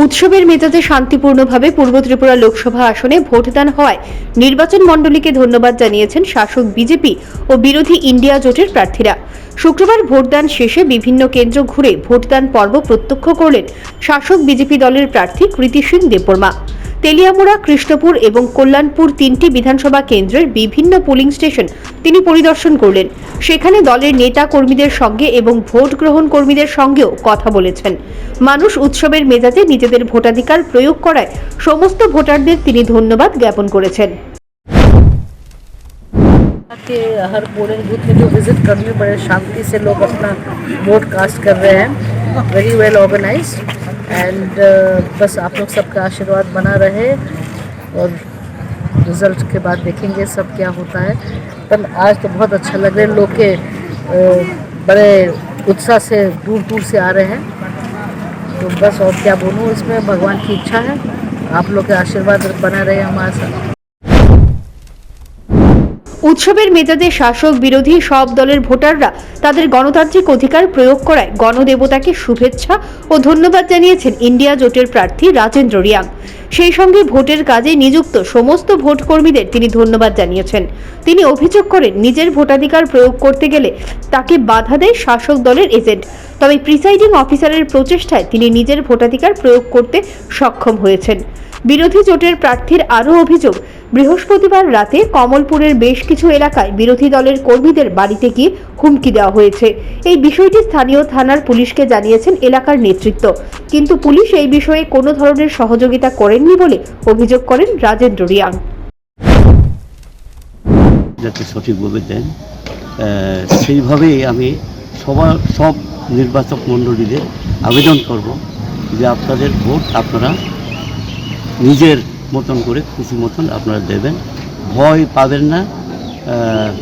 উৎসবের মেজাজে শান্তিপূর্ণভাবে পূর্ব ত্রিপুরা লোকসভা আসনে ভোটদান হওয়ায় নির্বাচন মণ্ডলীকে ধন্যবাদ জানিয়েছেন শাসক বিজেপি ও বিরোধী ইন্ডিয়া জোটের প্রার্থীরা। শুক্রবার ভোটদান শেষে বিভিন্ন কেন্দ্র ঘুরে ভোটদান পর্ব প্রত্যক্ষ করলেন শাসক বিজেপি দলের প্রার্থী কৃতি সিং দেববর্মা। তেলিয়ামুড়া, কৃষ্ণপুর এবং কল্যাণপুর তিনটি বিধানসভা কেন্দ্রের বিভিন্ন পোলিং স্টেশন তিনি পরিদর্শন করলেন। সেখানে দলের নেতা কর্মীদের সঙ্গে এবং ভোট গ্রহণ কর্মীদের সঙ্গেও কথা বলেছেন। মানুষ উৎসবের মেজাজে নিজেদের ভোটাধিকার প্রয়োগ করায় সমস্ত ভোটারদের তিনি ধন্যবাদ জ্ঞাপন করেছেন। के हर पोलिंग बूथ में जो विजिट करने बड़े शांति से लोग अपना वोट कास्ट कर रहे हैं, वेरी वेल ऑर्गेनाइज एंड बस आप लोग सबका आशीर्वाद बना रहे और रिजल्ट के बाद देखेंगे सब क्या होता है। पर आज तो बहुत अच्छा लग रहा है, लोग के बड़े उत्साह से दूर दूर से आ रहे हैं, तो बस और क्या बोलूँ, इसमें भगवान की इच्छा है, आप लोग के आशीर्वाद बना रहे हमारे साथ। উৎসবের মেজাজে শাসক বিরোধী সব দলের ভোটাররা তাদের গণতান্ত্রিক অধিকার প্রয়োগ করায় গণদেবতাকে শুভেচ্ছা ও ধন্যবাদ জানিয়েছেন ইন্ডিয়া জোটের প্রার্থী রাজেন্দ্র রিয়াং। সেই সঙ্গে ভোটের কাজে নিযুক্ত সমস্ত ভোট কর্মীদের তিনি ধন্যবাদ জানিয়েছেন। তিনি অভিযোগ করেন নিজের ভোটাধিকার প্রয়োগ করতে গেলে তাকে বাধা দেয় শাসক দলের এজেন্ট, তবে প্রিসাইডিং অফিসারের প্রচেষ্টায় তিনি নিজের ভোটাধিকার প্রয়োগ করতে সক্ষম হয়েছেন। বিরোধী জোটের প্রার্থীর আরও অভিযোগ, বৃহস্পতিবার রাতে কমলপুরের বেশ কিছু এলাকায় বিরোধী দলের কর্মীদের বাড়িতে গিয়ে হুমকি দেওয়া হয়েছে। এই বিষয়টি স্থানীয় থানার পুলিশকে জানিয়েছেন এলাকার নেতৃত্ব, কিন্তু পুলিশ এই বিষয়ে কোনো ধরনের সহযোগিতা করেননি বলে অভিযোগ করেন রাজেন্দ্র রিয়াং। যাতে সঠিকভাবে দেন সেইভাবেই আমি সব নির্বাচক মণ্ডলীদের আবেদন করব যে আপনাদের ভোট আপনারা নিজের মতন করে খুশি মতন আপনারা দেবেন, ভয় পাবেন না,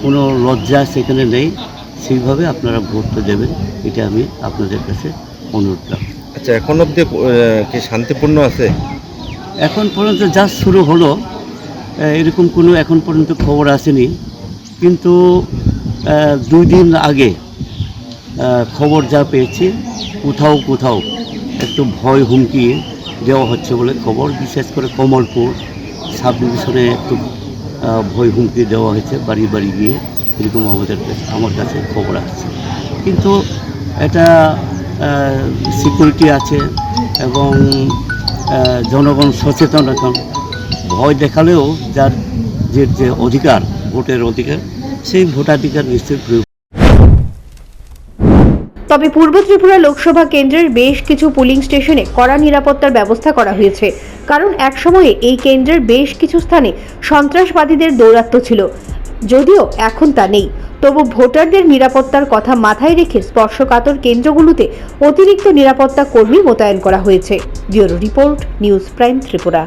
কোনো লজ্জা সেখানে নেই, সেইভাবে আপনারা ভোটটা দেবেন, এটা আমি আপনাদের কাছে অনুরোধ রাখব। আচ্ছা, এখন অবধি কি শান্তিপূর্ণ আছে? এখন পর্যন্ত যা শুরু হলো এরকম কোনো এখন পর্যন্ত খবর আসেনি, কিন্তু 2 দিন আগে খবর যা পেয়েছি কোথাও একটু ভয় হুমকি দেওয়া হচ্ছে বলে খবর, বিশেষ করে কমলপুর সাব ডিভিশনে একটু ভয় হুমকি দেওয়া হয়েছে, বাড়ি বাড়ি গিয়ে এরকম আমার কাছে খবর আসছে। কিন্তু এটা সিকিউরিটি আছে এবং জনগণ সচেতন, এখন ভয় দেখালেও যার যে অধিকার, ভোটের অধিকার, সেই ভোটাধিকার নিশ্চয়ই প্রয়োগ। তবে পূর্ব ত্রিপুরা লোকসভা কেন্দ্রের বেশ কিছু পোলিং স্টেশনে কড়া নিরাপত্তার ব্যবস্থা করা হয়েছে, কারণ একসময়ে এই কেন্দ্রের বেশ কিছু স্থানে সন্ত্রাসবাদীদের দৌরাত্ম্য ছিল। যদিও এখন তা নেই, তবু ভোটারদের নিরাপত্তার কথা মাথায় রেখে স্পর্শকাতর কেন্দ্রগুলোতে অতিরিক্ত নিরাপত্তা কর্মী মোতায়েন করা হয়েছে। Bureau report, news prime Tripura.